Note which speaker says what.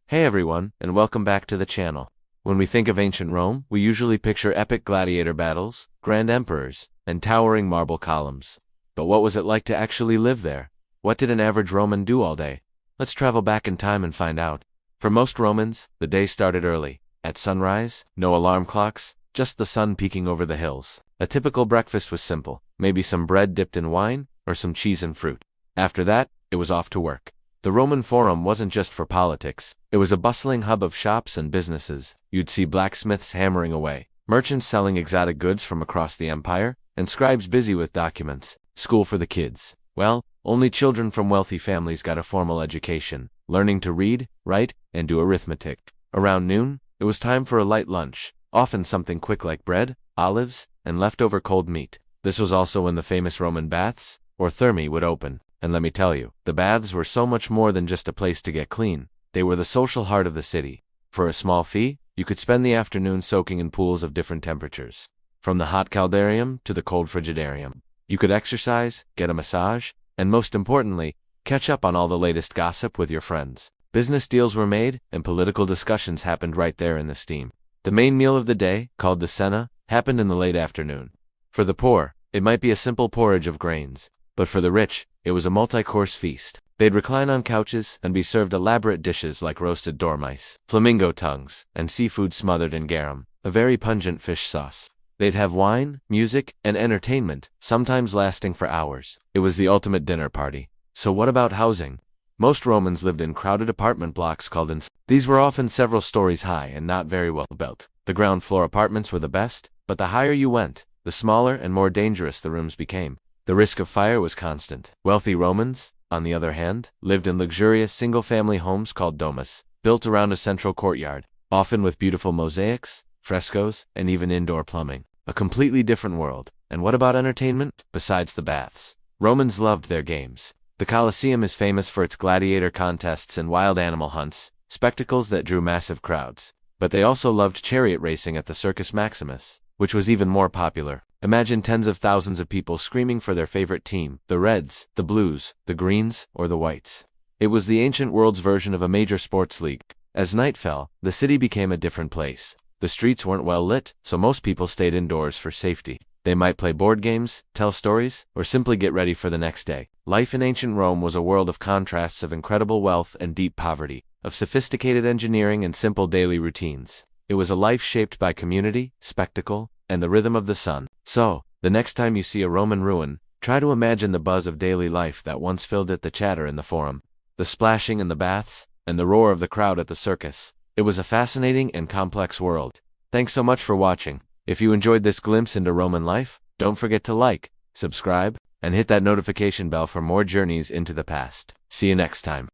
Speaker 1: Hey everyone, and welcome back to the channel. When we think of ancient Rome, we usually picture epic gladiator battles, grand emperors, and towering marble columns. But what was it like to actually live there? What did an average Roman do all day? Let's travel back in time and find out. For most Romans, the day started early. At sunrise, no alarm clocks, just the sun peeking over the hills. A typical breakfast was simple, maybe some bread dipped in wine, or some cheese and fruit. After that, it was off to work. The Roman Forum wasn't just for politics. It was a bustling hub of shops and businesses. You'd see blacksmiths hammering away, merchants selling exotic goods from across the empire, and scribes busy with documents. School for the kids. Well, only children from wealthy families got a formal education, learning to read, write, and do arithmetic. Around noon, it was time for a light lunch, often something quick like bread, olives, and leftover cold meat. This was also when the famous Roman baths, or thermae, would open. And let me tell you, the baths were so much more than just a place to get clean. They were the social heart of the city. For a small fee, you could spend the afternoon soaking in pools of different temperatures. From the hot caldarium to the cold frigidarium. You could exercise, get a massage, and most importantly, catch up on all the latest gossip with your friends. Business deals were made, and political discussions happened right there in the steam. The main meal of the day, called the cena, happened in the late afternoon. For the poor, it might be a simple porridge of grains. But for the rich, it was a multi-course feast. They'd recline on couches and be served elaborate dishes like roasted dormice, flamingo tongues, and seafood smothered in garum, a very pungent fish sauce. They'd have wine, music, and entertainment, sometimes lasting for hours. It was the ultimate dinner party. So what about housing? Most Romans lived in crowded apartment blocks called inns. These were often several stories high and not very well built. The ground floor apartments were the best, but the higher you went, the smaller and more dangerous the rooms became. The risk of fire was constant. Wealthy Romans, on the other hand, lived in luxurious single-family homes called domus, built around a central courtyard, often with beautiful mosaics, frescoes, and even indoor plumbing. A completely different world. And what about entertainment? Besides the baths, Romans loved their games. The Colosseum is famous for its gladiator contests and wild animal hunts, spectacles that drew massive crowds. But they also loved chariot racing at the Circus Maximus, which was even more popular. Imagine tens of thousands of people screaming for their favorite team, the Reds, the Blues, the Greens, or the Whites. It was the ancient world's version of a major sports league. As night fell, the city became a different place. The streets weren't well lit, so most people stayed indoors for safety. They might play board games, tell stories, or simply get ready for the next day. Life in ancient Rome was a world of contrasts, of incredible wealth and deep poverty, of sophisticated engineering and simple daily routines. It was a life shaped by community, spectacle, and the rhythm of the sun. So, the next time you see a Roman ruin, try to imagine the buzz of daily life that once filled it, the chatter in the forum, the splashing in the baths, and the roar of the crowd at the circus. It was a fascinating and complex world. Thanks so much for watching. If you enjoyed this glimpse into Roman life, don't forget to like, subscribe, and hit that notification bell for more journeys into the past. See you next time.